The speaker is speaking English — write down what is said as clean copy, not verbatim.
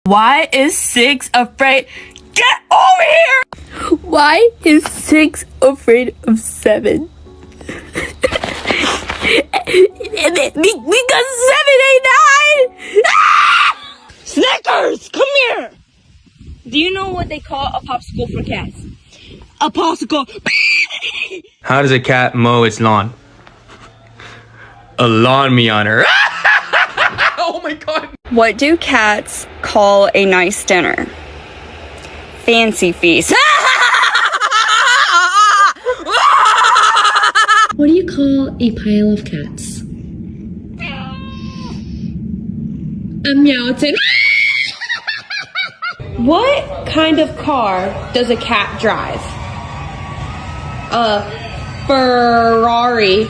Why is 6 afraid? Get over here! Why is 6 afraid of 7? Because 7 ain't 9! Ah! Snickers, come here! Do you know what they call a popsicle for cats? A popsicle. How does a cat mow its lawn? A lawn meowner. Oh my god. What do cats call a nice dinner? Fancy feast. What do you call a pile of cats? A meowton. What kind of car does a cat drive? A Ferrari.